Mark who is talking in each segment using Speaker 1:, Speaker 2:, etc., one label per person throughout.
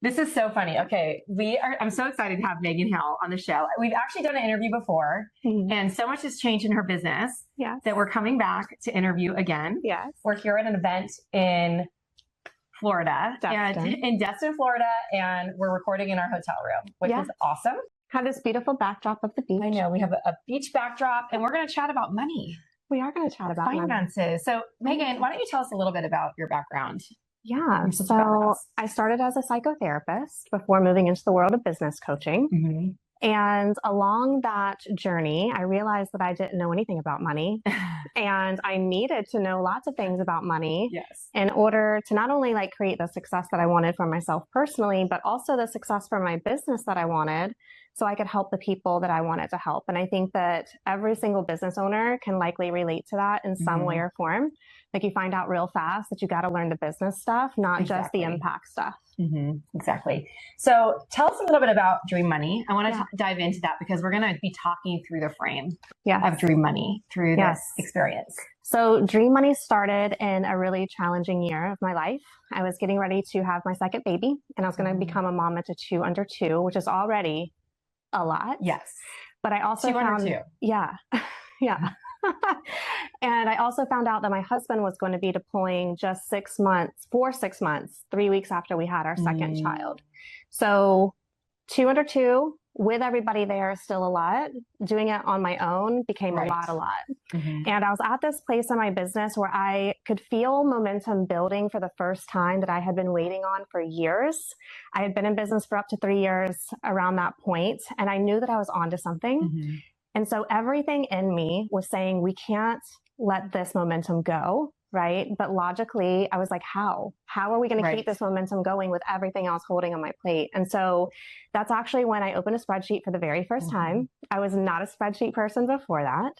Speaker 1: This is so funny. Okay, I'm so excited to have Megan Hale on the show. We've actually done an interview before, and so much has changed in her business that we're coming back to interview again.
Speaker 2: Yes.
Speaker 1: We're here at an event in Florida, in Destin, Florida, and we're recording in our hotel room, which is awesome.
Speaker 2: Have this beautiful backdrop of the beach.
Speaker 1: I know, we have a beach backdrop, and we're going to chat about money.
Speaker 2: We are going to chat about
Speaker 1: finances.
Speaker 2: Money.
Speaker 1: So, Megan, why don't you tell us a little bit about your background?
Speaker 2: Yeah. So I started as a psychotherapist before moving into the world of business coaching. And along that journey, I realized that I didn't know anything about money. And I needed to know lots of things about money in order to not only create the success that I wanted for myself personally, but also the success for my business that I wanted, so I could help the people that I wanted to help. And I think that every single business owner can likely relate to that in some way or form. You find out real fast that you got to learn the business stuff, not just the impact stuff.
Speaker 1: Exactly. So tell us a little bit about Dream Money. I want to dive into that because we're going to be talking through the frame of Dream Money through this experience.
Speaker 2: So Dream Money started in a really challenging year of my life. I was getting ready to have my second baby, and I was going to become a mama to 2 under 2, which is already a lot.
Speaker 1: Yes.
Speaker 2: But I also
Speaker 1: 2 under 2.
Speaker 2: Yeah. And I also found out that my husband was going to be deploying just 6 months, 3 weeks after we had our second child. So 2 under 2 with everybody there is still a lot. Doing it on my own became a lot. And I was at this place in my business where I could feel momentum building for the first time that I had been waiting on for years. I had been in business for up to 3 years around that point, and I knew that I was onto something. And so everything in me was saying, we can't let this momentum go, right? But logically, I was like, how? How are we going to keep this momentum going with everything else holding on my plate? And so that's actually when I opened a spreadsheet for the very first time. I was not a spreadsheet person before that.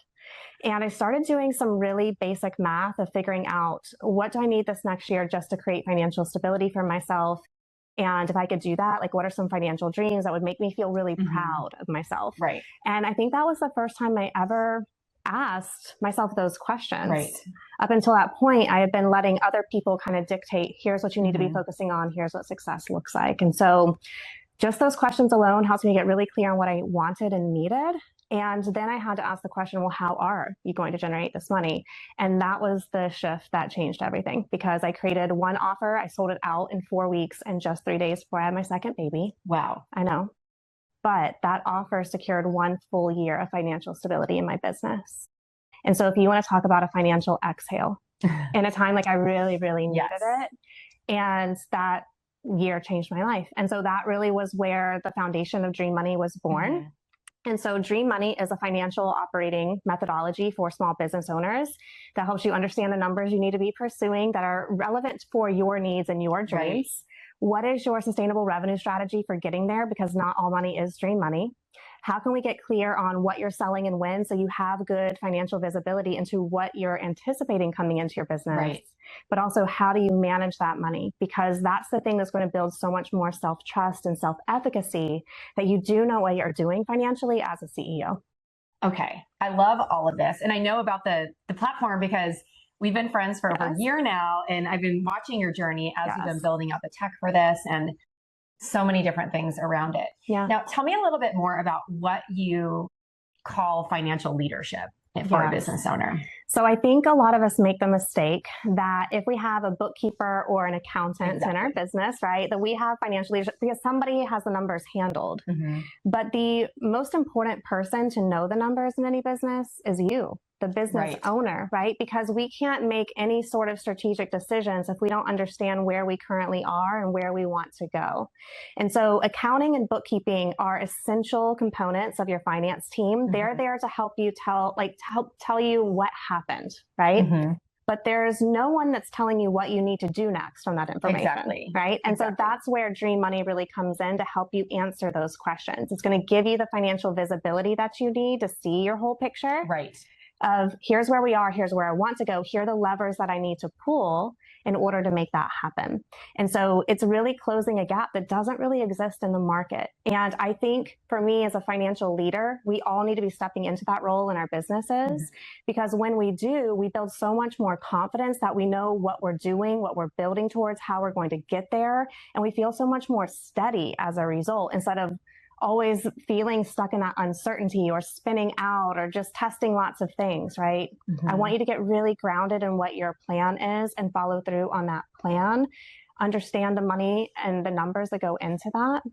Speaker 2: And I started doing some really basic math of figuring out, what do I need this next year just to create financial stability for myself? And if I could do that, what are some financial dreams that would make me feel really proud of myself? And I think that was the first time I ever asked myself those questions. Up until that point, I had been letting other people kind of dictate, here's what you need to be focusing on, here's what success looks like. And so just those questions alone helped me get really clear on what I wanted and needed. And then I had to ask the question, well, how are you going to generate this money? And that was the shift that changed everything, because I created one offer. I sold it out in 4 weeks and just 3 days before I had my second baby.
Speaker 1: Wow.
Speaker 2: I know. But that offer secured 1 full year of financial stability in my business. And so if you want to talk about a financial exhale in a time I really, really needed it, and that year changed my life. And so that really was where the foundation of Dream Money was born. And so Dream Money is a financial operating methodology for small business owners that helps you understand the numbers you need to be pursuing that are relevant for your needs and your dreams. What is your sustainable revenue strategy for getting there? Because not all money is Dream Money. How can we get clear on what you're selling and when, so you have good financial visibility into what you're anticipating coming into your business? But also, how do you manage that money? Because that's the thing that's going to build so much more self-trust and self-efficacy, that you do know what you're doing financially as a CEO.
Speaker 1: Okay. I love all of this. And I know about the platform because we've been friends for over a year now, and I've been watching your journey as you've been building out the tech for this and so many different things around it. Now, tell me a little bit more about what you call financial leadership for a business owner.
Speaker 2: So I think a lot of us make the mistake that if we have a bookkeeper or an accountant in our business, right, that we have financial leadership because somebody has the numbers handled. But the most important person to know the numbers in any business is you, the business owner, right? Because we can't make any sort of strategic decisions if we don't understand where we currently are and where we want to go. And so accounting and bookkeeping are essential components of your finance team. They're there to help you tell you what happened, right? But there's no one that's telling you what you need to do next on that information, right? And so that's where Dream Money really comes in to help you answer those questions. It's going to give you the financial visibility that you need to see your whole picture. Of here's where we are, here's where I want to go, here are the levers that I need to pull, in order to make that happen. And so it's really closing a gap that doesn't really exist in the market. And I think for me as a financial leader, we all need to be stepping into that role in our businesses, because when we do, we build so much more confidence that we know what we're doing, what we're building towards, how we're going to get there. And we feel so much more steady as a result, instead of always feeling stuck in that uncertainty or spinning out or just testing lots of things, right? I want you to get really grounded in what your plan is and follow through on that plan. Understand the money and the numbers that go into that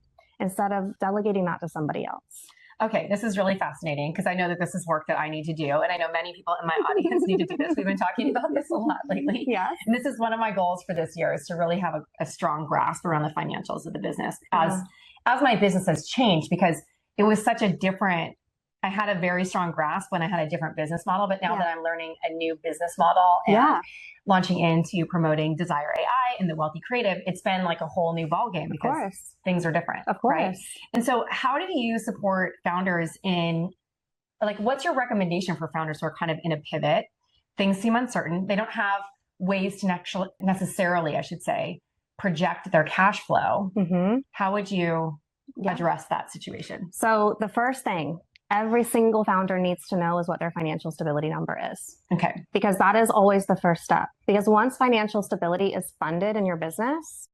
Speaker 2: instead of delegating that to somebody else.
Speaker 1: Okay, this is really fascinating because I know that this is work that I need to do. And I know many people in my audience need to do this. We've been talking about this a lot lately.
Speaker 2: Yes.
Speaker 1: And this is one of my goals for this year, is to really have a strong grasp around the financials of the business as my business has changed, because it was such a different, I had a very strong grasp when I had a different business model, but now that I'm learning a new business model and launching into promoting Desire AI and the Wealthy Creative, it's been like a whole new ballgame because things are different.
Speaker 2: Of course.
Speaker 1: Right? And so how do you support founders in, like, what's your recommendation for founders who are kind of in a pivot? Things seem uncertain. They don't have ways to necessarily, I should say, project their cash flow. How would you address that situation?
Speaker 2: So the first thing every single founder needs to know is what their financial stability number is.
Speaker 1: Okay.
Speaker 2: Because that is always the first step. Because once financial stability is funded in your business,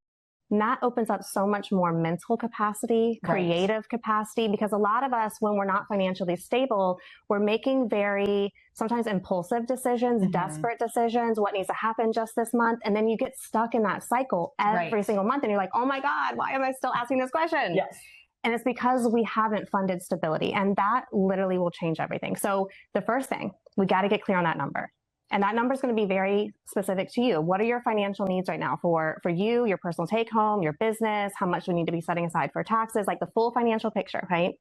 Speaker 2: that opens up so much more mental capacity, creative capacity, because a lot of us, when we're not financially stable, we're making very sometimes impulsive decisions, desperate decisions, what needs to happen just this month. And then you get stuck in that cycle every single month. And you're like, oh my God, why am I still asking this question?
Speaker 1: Yes.
Speaker 2: And it's because we haven't funded stability, and that literally will change everything. So the first thing, we got to get clear on that number. And that number is going to be very specific to you. What are your financial needs right now for you, your personal take home, your business? How much do we need to be setting aside for taxes? Like the full financial picture, right?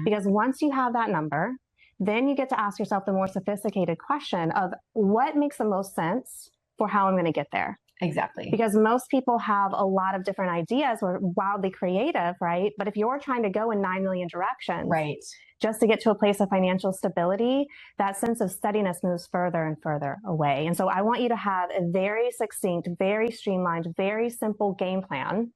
Speaker 2: Because once you have that number, then you get to ask yourself the more sophisticated question of what makes the most sense for how I'm going to get there.
Speaker 1: Exactly.
Speaker 2: Because most people have a lot of different ideas. We're wildly creative, right? But if you're trying to go in 9 million directions, just to get to a place of financial stability, that sense of steadiness moves further and further away. And so I want you to have a very succinct, very streamlined, very simple game plan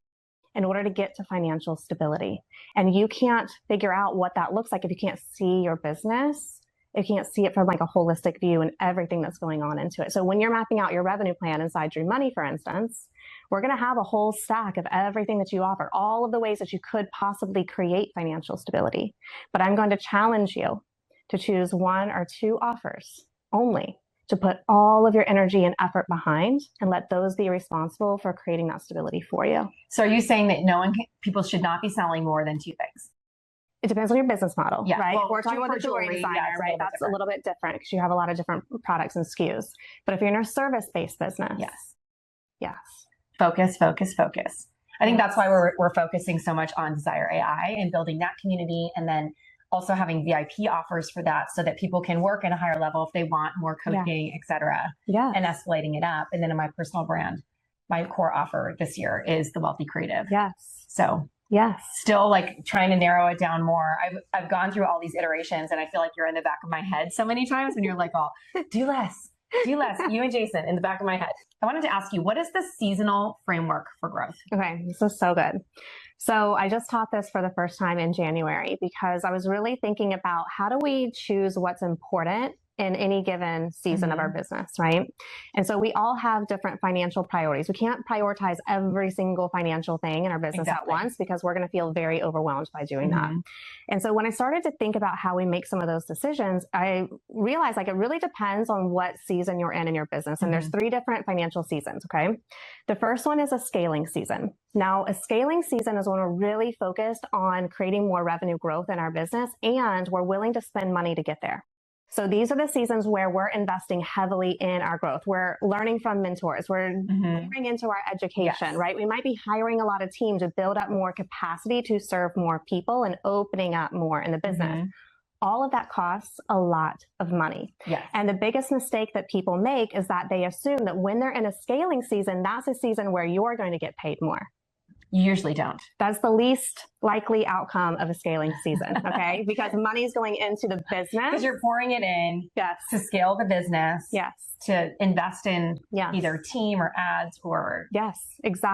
Speaker 2: in order to get to financial stability. And you can't figure out what that looks like if you can't see your business. You can't see it from like a holistic view and everything that's going on into it. So when you're mapping out your revenue plan inside Dream Money, for instance, we're going to have a whole stack of everything that you offer, all of the ways that you could possibly create financial stability. But I'm going to challenge you to choose 1 or 2 offers only to put all of your energy and effort behind, and let those be responsible for creating that stability for you.
Speaker 1: So are you saying that people should not be selling more than 2 things?
Speaker 2: It depends on your business model, right?
Speaker 1: Well,
Speaker 2: if we're talking about the jewelry designer, right? That's a little bit different because you have a lot of different products and SKUs. But if you're in a service-based business, yes.
Speaker 1: Focus. I think that's why we're focusing so much on Desire AI and building that community, and then also having VIP offers for that so that people can work at a higher level if they want more coaching, et cetera, and escalating it up. And then in my personal brand, my core offer this year is the Wealthy Creative. So still like trying to narrow it down more. I've gone through all these iterations, and I feel like you're in the back of my head so many times when you're like, oh, do less, you and Jason in the back of my head. I wanted to ask you, what is the seasonal framework for growth?
Speaker 2: Okay, this is so good. So I just taught this for the first time in January because I was really thinking about how do we choose what's important in any given season of our business, right? And so we all have different financial priorities. We can't prioritize every single financial thing in our business at once because we're going to feel very overwhelmed by doing that. And so when I started to think about how we make some of those decisions, I realized like it really depends on what season you're in your business. And there's 3 different financial seasons, okay? The first one is a scaling season. Now, a scaling season is when we're really focused on creating more revenue growth in our business, and we're willing to spend money to get there. So these are the seasons where we're investing heavily in our growth. We're learning from mentors. We're pouring into our education, right? We might be hiring a lot of teams to build up more capacity to serve more people and opening up more in the business. All of that costs a lot of money. And the biggest mistake that people make is that they assume that when they're in a scaling season, that's a season where you're going to get paid more.
Speaker 1: You usually don't.
Speaker 2: That's the least likely outcome of a scaling season, okay? Because money's going into the business.
Speaker 1: Because you're pouring it in to scale the business.
Speaker 2: Yes.
Speaker 1: To invest in either team or ads or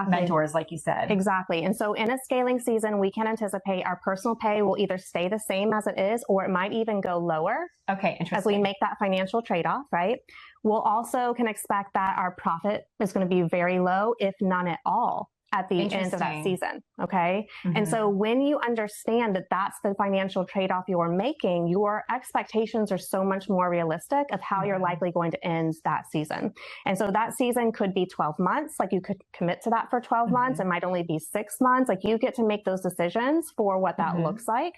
Speaker 1: mentors, like you said.
Speaker 2: Exactly. And so in a scaling season, we can anticipate our personal pay will either stay the same as it is, or it might even go lower.
Speaker 1: Okay, interesting.
Speaker 2: As we make that financial trade-off, right? We'll also can expect that our profit is going to be very low, if none at all, at the end of that season. Okay. And so when you understand that that's the financial trade-off you're making, your expectations are so much more realistic of how you're likely going to end that season. And so that season could be 12 months. Like you could commit to that for 12 months. It might only be 6 months. Like you get to make those decisions for what that looks like.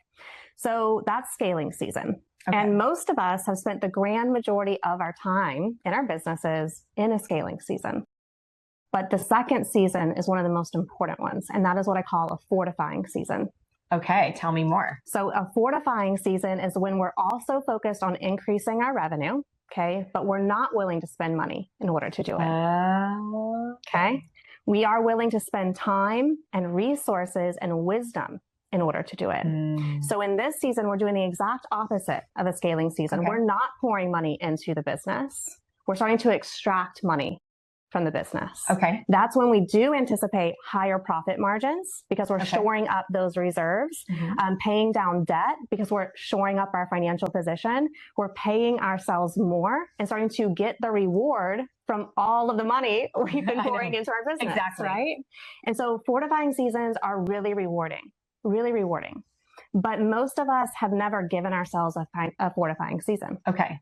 Speaker 2: So that's scaling season. Okay. And most of us have spent the grand majority of our time in our businesses in a scaling season. But the second season is one of the most important ones, and that is what I call a fortifying season.
Speaker 1: Okay, tell me more.
Speaker 2: So a fortifying season is when we're also focused on increasing our revenue, okay, but we're not willing to spend money in order to do it. Okay? We are willing to spend time and resources and wisdom in order to do it. So in this season, we're doing the exact opposite of a scaling season. We're not pouring money into the business. We're starting to extract money from the business. Okay. That's when we do anticipate higher profit margins because we're shoring up those reserves, paying down debt because we're shoring up our financial position. We're paying ourselves more and starting to get the reward from all of the money we've been pouring into our business. Exactly. Right? And so fortifying seasons are really rewarding, really rewarding. But most of us have never given ourselves a fortifying season. Okay.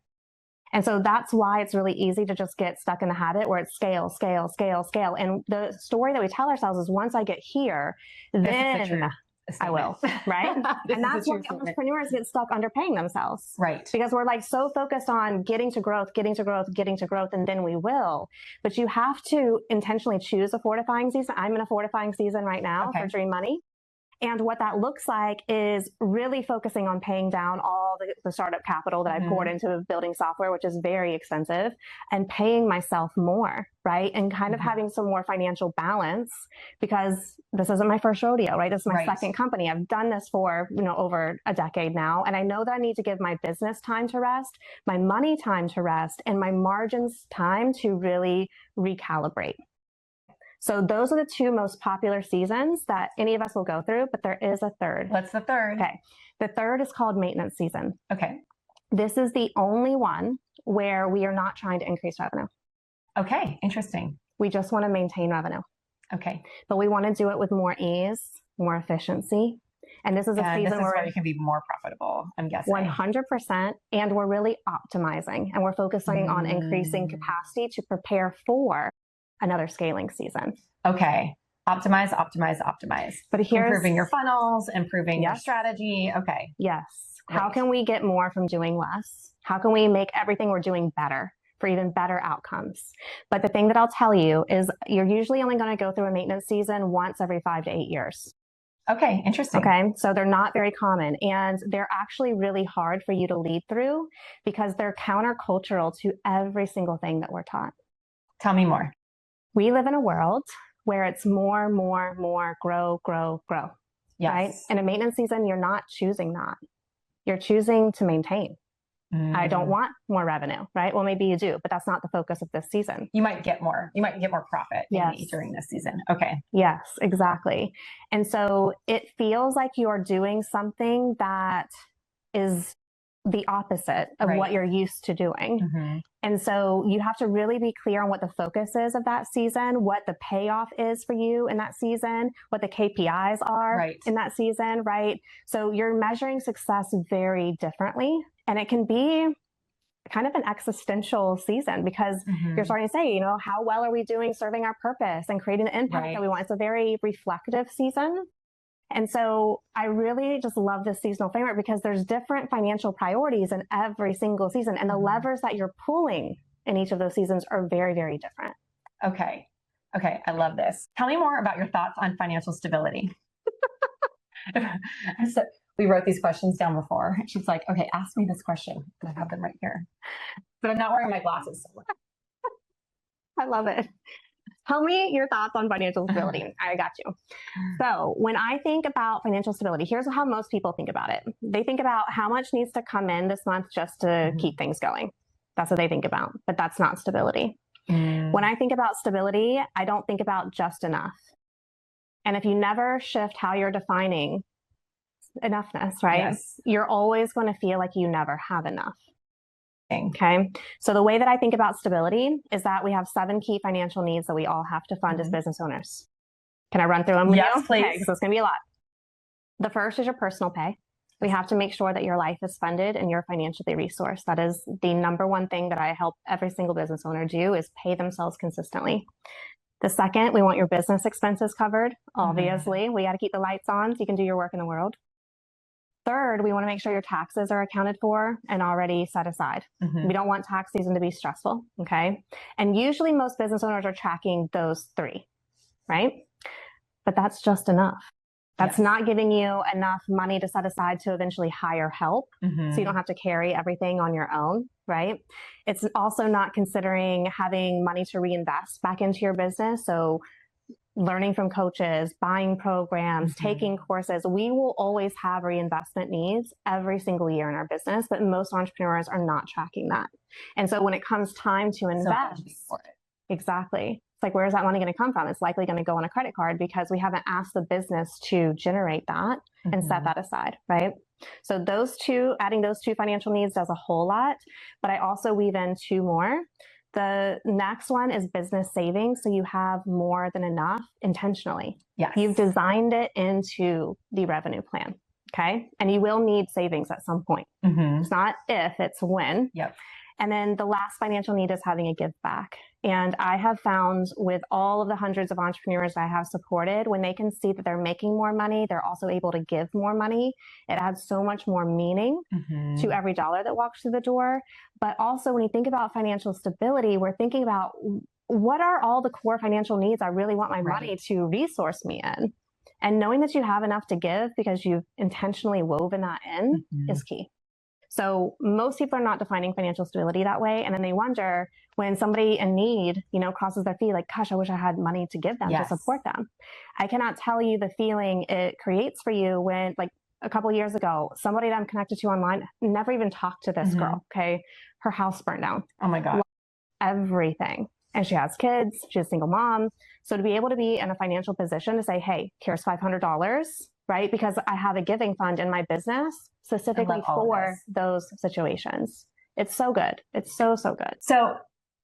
Speaker 2: And so that's why it's really easy to just get stuck in the habit where it's scale, scale, scale, scale. And the story that we tell ourselves is once I get here, then I will, right? And that's why entrepreneurs get stuck underpaying themselves. Right. Because we're like so focused on getting to growth, getting to growth, getting to growth, and then we will. But you have to intentionally choose a fortifying season. I'm in a fortifying season right now for Dream Money. And what that looks like is really focusing on paying down all the startup capital that I poured into building software, which is very expensive, and paying myself more, right? And kind of having some more financial balance because this isn't my first rodeo, right? This is my second company. I've done this for, over a decade now. And I know that I need to give my business time to rest, my money time to rest, and my margins time to really recalibrate. So those are the two most popular seasons that any of us will go through, but there is a third.
Speaker 1: What's the third?
Speaker 2: Okay. The third is called maintenance season.
Speaker 1: Okay.
Speaker 2: This is the only one where we are not trying to increase revenue.
Speaker 1: Okay. Interesting.
Speaker 2: We just want to maintain revenue.
Speaker 1: Okay.
Speaker 2: But we want to do it with more ease, more efficiency. And this is a season
Speaker 1: where you can be more profitable, I'm guessing.
Speaker 2: 100%. And we're really optimizing and we're focusing on increasing capacity to prepare for another scaling season.
Speaker 1: Okay. Optimize, optimize, optimize.
Speaker 2: But here's
Speaker 1: improving your funnels, improving your strategy. Okay.
Speaker 2: Yes. Right. How can we get more from doing less? How can we make everything we're doing better for even better outcomes? But the thing that I'll tell you is you're usually only going to go through a maintenance season once every 5 to 8 years.
Speaker 1: Okay. Interesting.
Speaker 2: Okay. So they're not very common and they're actually really hard for you to lead through because they're countercultural to every single thing that we're taught.
Speaker 1: Tell me more.
Speaker 2: We live in a world where it's more, grow, grow, grow. Yes. Right? In a maintenance season, you're not choosing that. You're choosing to maintain. I don't want more revenue, right? Well, maybe you do, but that's not the focus of this season.
Speaker 1: You might get more. You might get more profit during this season. Okay.
Speaker 2: Yes, exactly. And so it feels like you are doing something that is the opposite of what you're used to doing. And so you have to really be clear on what the focus is of that season, what the payoff is for you in that season, what the KPIs are in that season, right? So you're measuring success very differently. And it can be kind of an existential season because you're starting to say, how well are we doing serving our purpose and creating the impact that we want? It's a very reflective season. And so I really just love this seasonal framework because there's different financial priorities in every single season. And the levers that you're pulling in each of those seasons are very, very different.
Speaker 1: Okay. Okay. I love this. Tell me more about your thoughts on financial stability. So we wrote these questions down before. She's like, okay, ask me this question. And I have them right here. But I'm not wearing my glasses.
Speaker 2: I love it. Tell me your thoughts on financial stability. I got you. So when I think about financial stability, here's how most people think about it. They think about how much needs to come in this month just to keep things going. That's what they think about, but that's not stability. When I think about stability, I don't think about just enough. And if you never shift how you're defining enoughness, right? Yes. You're always going to feel like you never have enough. Okay. So the way that I think about stability is that we have 7 key financial needs that we all have to fund as business owners. Can I run through them with you?
Speaker 1: Please.
Speaker 2: Okay, so it's going to be a lot. The first is your personal pay. We have to make sure that your life is funded and you're financially resourced. That is the number one thing that I help every single business owner do, is pay themselves consistently. The second, we want your business expenses covered. Obviously, we got to keep the lights on so you can do your work in the world. Third, we want to make sure your taxes are accounted for and already set aside. We don't want tax season to be stressful, okay? And usually most business owners are tracking those 3, right? But that's just enough. That's not giving you enough money to set aside to eventually hire help, so you don't have to carry everything on your own, right? It's also not considering having money to reinvest back into your business. So learning from coaches, buying programs, taking courses. We will always have reinvestment needs every single year in our business, but most entrepreneurs are not tracking that. And so when it comes time to invest, exactly. It's like, where's that money going to come from? It's likely going to go on a credit card because we haven't asked the business to generate that and set that aside, right? So those 2, adding those 2 financial needs does a whole lot, but I also weave in 2 more. The next one is business savings. So you have more than enough intentionally. Yes. You've designed it into the revenue plan. Okay. And you will need savings at some point. It's not if, it's when. Yep. And then the last financial need is having a give back. And I have found with all of the hundreds of entrepreneurs I have supported, when they can see that they're making more money, they're also able to give more money. It adds so much more meaning to every dollar that walks through the door. But also when you think about financial stability, we're thinking about what are all the core financial needs I really want my money to resource me in. And knowing that you have enough to give because you've intentionally woven that in is key. So most people are not defining financial stability that way. And then they wonder when somebody in need, crosses their feet, like, gosh, I wish I had money to give them to support them. I cannot tell you the feeling it creates for you when, like, a couple of years ago, somebody that I'm connected to online never even talked to this girl. Okay. Her house burned down.
Speaker 1: Oh my God.
Speaker 2: Everything. And she has kids. She's a single mom. So to be able to be in a financial position to say, hey, here's $500, right? Because I have a giving fund in my business specifically for those situations. It's so good. It's so, so good.
Speaker 1: So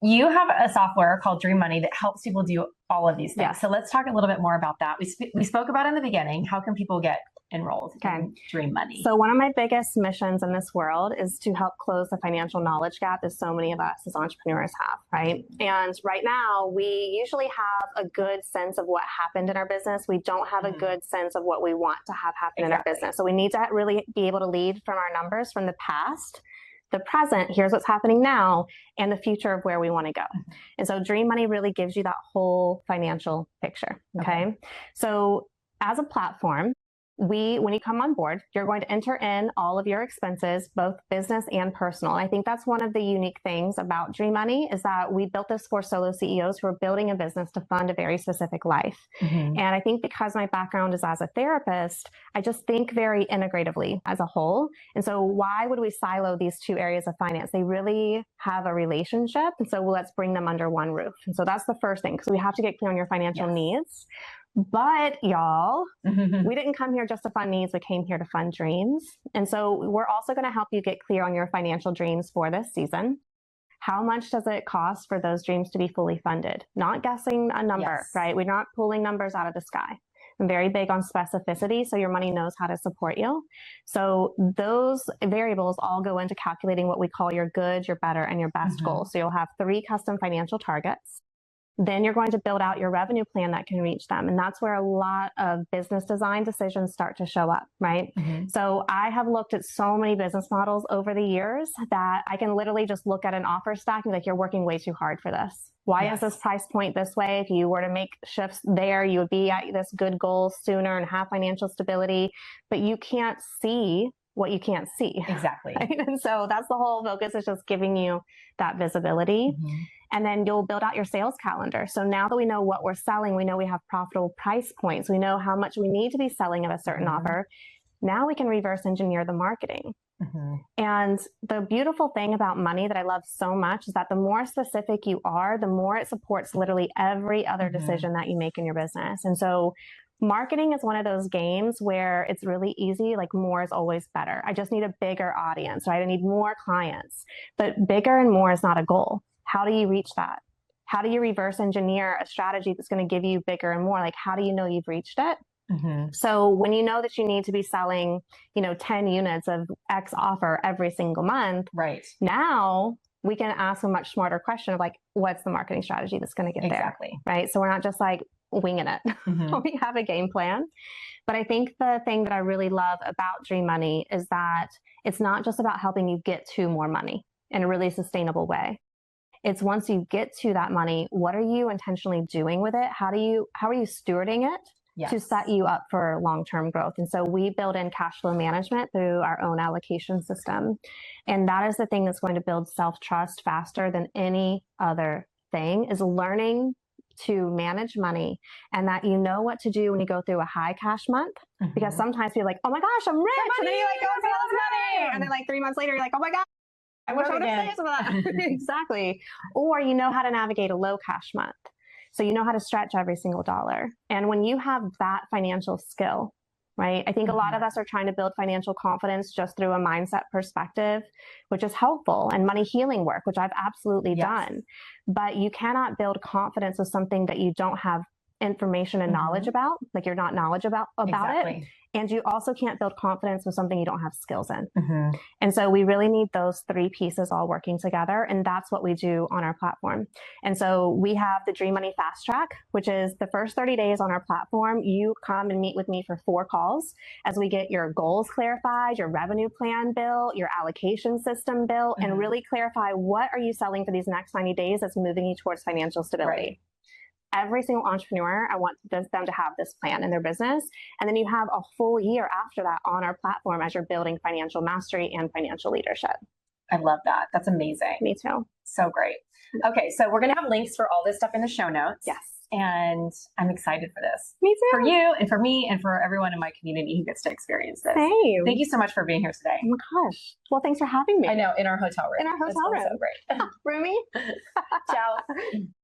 Speaker 1: you have a software called Dream Money that helps people do all of these things.
Speaker 2: Yes.
Speaker 1: So let's talk a little bit more about that. We spoke about in the beginning, how can people get enrolled in Dream Money?
Speaker 2: So one of my biggest missions in this world is to help close the financial knowledge gap that so many of us as entrepreneurs have, right? And right now, we usually have a good sense of what happened in our business. We don't have a good sense of what we want to have happen in our business. So we need to really be able to lead from our numbers from the past, the present, here's what's happening now, and the future of where we want to go. And so Dream Money really gives you that whole financial picture, okay? So as a platform, when you come on board, you're going to enter in all of your expenses, both business and personal. I think that's one of the unique things about Dream Money is that we built this for solo CEOs who are building a business to fund a very specific life. And I think because my background is as a therapist, I just think very integratively as a whole. And so why would we silo these 2 areas of finance? They really have a relationship. And so let's bring them under one roof. And so that's the first thing, because we have to get clear on your financial needs. But y'all, we didn't come here just to fund needs. We came here to fund dreams. And so we're also going to help you get clear on your financial dreams for this season. How much does it cost for those dreams to be fully funded? Not guessing a number, right? We're not pulling numbers out of the sky. I'm very big on specificity, so your money knows how to support you. So those variables all go into calculating what we call your good, your better, and your best goals. So you'll have 3 custom financial targets. Then you're going to build out your revenue plan that can reach them. And that's where a lot of business design decisions start to show up, right? So I have looked at so many business models over the years that I can literally just look at an offer stack and be like, you're working way too hard for this. Why is this price point this way? If you were to make shifts there, you would be at this good goal sooner and have financial stability, but you can't see what you can't see.
Speaker 1: Exactly.
Speaker 2: Right? And so that's the whole focus, is just giving you that visibility. And then you'll build out your sales calendar. So now that we know what we're selling, we know we have profitable price points, we know how much we need to be selling of a certain offer. Now we can reverse engineer the marketing. And the beautiful thing about money that I love so much is that the more specific you are, the more it supports literally every other decision that you make in your business. And so marketing is one of those games where it's really easy. Like, more is always better. I just need a bigger audience, right? I need more clients. But bigger and more is not a goal. How do you reach that? How do you reverse engineer a strategy that's going to give you bigger and more? Like, how do you know you've reached it? So when you know that you need to be selling, 10 units of X offer every single month,
Speaker 1: right?
Speaker 2: Now we can ask a much smarter question of like, what's the marketing strategy that's going to get there? Right? So we're not just like winging it. We have a game plan. But I think the thing that I really love about Dream Money is that it's not just about helping you get to more money in a really sustainable way. It's once you get to that money, what are you intentionally doing with it? How are you stewarding it? To set you up for long-term growth. And so we build in cash flow management through our own allocation system. And that is the thing that's going to build self-trust faster than any other thing, is learning to manage money, and that you know what to do when you go through a high cash month. Because sometimes you're like, oh my gosh, I'm rich. And then you like go and see all this money. And then like 3 months later, you're like, oh my God, I wish I would have saved some of that. Exactly. Or you know how to navigate a low cash month. So you know how to stretch every single dollar. And when you have that financial skill, right? I think a lot of us are trying to build financial confidence just through a mindset perspective, which is helpful, and money healing work, which I've absolutely done. But you cannot build confidence with something that you don't have information and knowledge about, like you're not knowledgeable about it. And you also can't build confidence with something you don't have skills in. And so we really need those three pieces all working together. And that's what we do on our platform. And so we have the Dream Money Fast Track, which is the first 30 days on our platform. You come and meet with me for 4 calls as we get your goals clarified, your revenue plan built, your allocation system built, and really clarify what are you selling for these next 90 days that's moving you towards financial stability. Every single entrepreneur, I want them to have this plan in their business. And then you have a full year after that on our platform as you're building financial mastery and financial leadership.
Speaker 1: I love that. That's amazing.
Speaker 2: Me too.
Speaker 1: So great. Okay, so we're going to have links for all this stuff in the show notes.
Speaker 2: Yes.
Speaker 1: And I'm excited for this.
Speaker 2: Me too.
Speaker 1: For you and for me and for everyone in my community who gets to experience this.
Speaker 2: Same.
Speaker 1: Thank you so much for being here today.
Speaker 2: Oh my gosh. Well, thanks for having me.
Speaker 1: I know, in our hotel room.
Speaker 2: In our hotel room.
Speaker 1: So great.
Speaker 2: Roomy.
Speaker 1: Ciao.